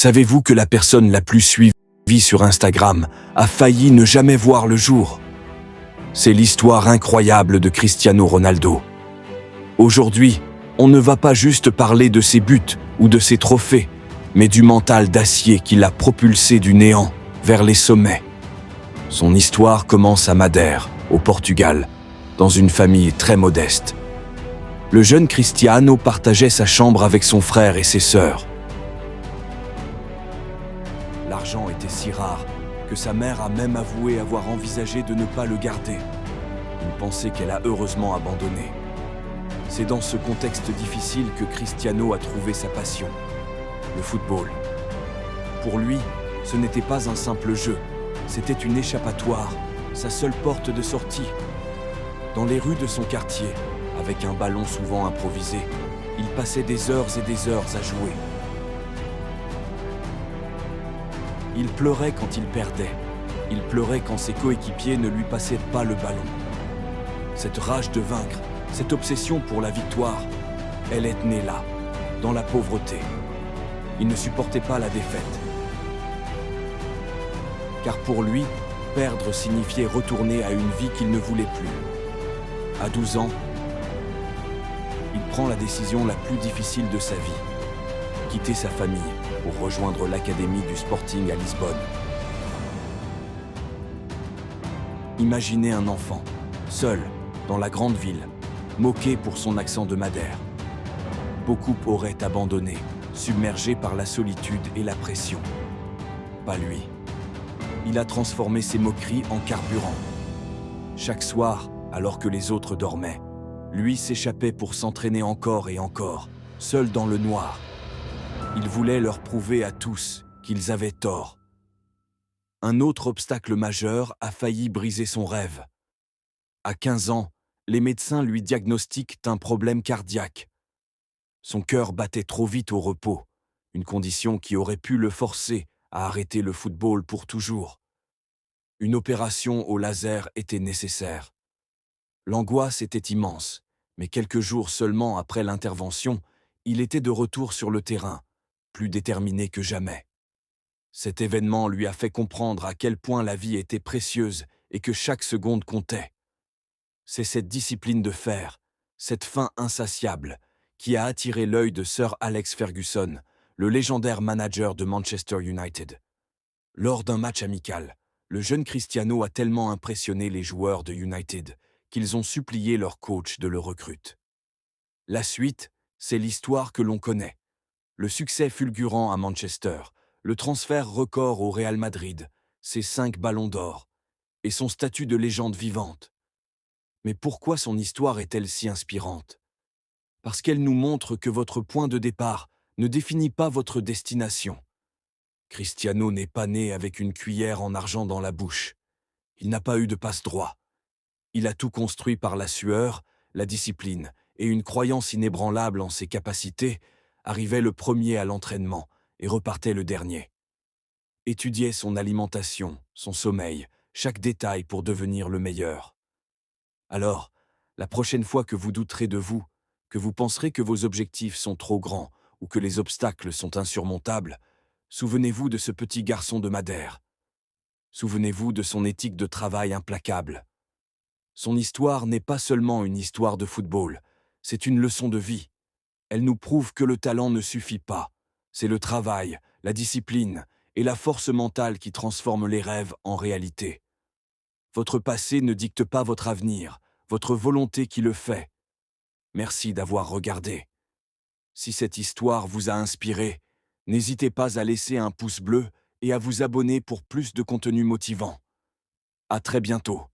Savez-vous que la personne la plus suivie sur Instagram a failli ne jamais voir le jour? C'est l'histoire incroyable de Cristiano Ronaldo. Aujourd'hui, on ne va pas juste parler de ses buts ou de ses trophées, mais du mental d'acier qui l'a propulsé du néant vers les sommets. Son histoire commence à Madère, au Portugal, dans une famille très modeste. Le jeune Cristiano partageait sa chambre avec son frère et ses sœurs. L'argent était si rare que sa mère a même avoué avoir envisagé de ne pas le garder. Une pensée qu'elle a heureusement abandonnée. C'est dans ce contexte difficile que Cristiano a trouvé sa passion, le football. Pour lui, ce n'était pas un simple jeu, c'était une échappatoire, sa seule porte de sortie. Dans les rues de son quartier, avec un ballon souvent improvisé, il passait des heures et des heures à jouer. Il pleurait quand il perdait. Il pleurait quand ses coéquipiers ne lui passaient pas le ballon. Cette rage de vaincre, cette obsession pour la victoire, elle est née là, dans la pauvreté. Il ne supportait pas la défaite. Car pour lui, perdre signifiait retourner à une vie qu'il ne voulait plus. À 12 ans, il prend la décision la plus difficile de sa vie. Quitter sa famille pour rejoindre l'académie du Sporting à Lisbonne. Imaginez un enfant, seul, dans la grande ville, moqué pour son accent de Madère. Beaucoup auraient abandonné, submergé par la solitude et la pression. Pas lui. Il a transformé ses moqueries en carburant. Chaque soir, alors que les autres dormaient, lui s'échappait pour s'entraîner encore et encore, seul dans le noir. Il voulait leur prouver à tous qu'ils avaient tort. Un autre obstacle majeur a failli briser son rêve. À 15 ans, les médecins lui diagnostiquent un problème cardiaque. Son cœur battait trop vite au repos, une condition qui aurait pu le forcer à arrêter le football pour toujours. Une opération au laser était nécessaire. L'angoisse était immense, mais quelques jours seulement après l'intervention, il était de retour sur le terrain, plus déterminé que jamais. Cet événement lui a fait comprendre à quel point la vie était précieuse et que chaque seconde comptait. C'est cette discipline de fer, cette faim insatiable, qui a attiré l'œil de Sir Alex Ferguson, le légendaire manager de Manchester United. Lors d'un match amical, le jeune Cristiano a tellement impressionné les joueurs de United qu'ils ont supplié leur coach de le recruter. La suite, c'est l'histoire que l'on connaît. Le succès fulgurant à Manchester, le transfert record au Real Madrid, ses 5 ballons d'or, et son statut de légende vivante. Mais pourquoi son histoire est-elle si inspirante? Parce qu'elle nous montre que votre point de départ ne définit pas votre destination. Cristiano n'est pas né avec une cuillère en argent dans la bouche. Il n'a pas eu de passe-droit. Il a tout construit par la sueur, la discipline et une croyance inébranlable en ses capacités, arrivait le premier à l'entraînement et repartait le dernier. Étudiait son alimentation, son sommeil, chaque détail pour devenir le meilleur. Alors, la prochaine fois que vous douterez de vous, que vous penserez que vos objectifs sont trop grands ou que les obstacles sont insurmontables, souvenez-vous de ce petit garçon de Madère. Souvenez-vous de son éthique de travail implacable. Son histoire n'est pas seulement une histoire de football, c'est une leçon de vie. Elle nous prouve que le talent ne suffit pas. C'est le travail, la discipline et la force mentale qui transforment les rêves en réalité. Votre passé ne dicte pas votre avenir, votre volonté qui le fait. Merci d'avoir regardé. Si cette histoire vous a inspiré, n'hésitez pas à laisser un pouce bleu et à vous abonner pour plus de contenu motivant. À très bientôt.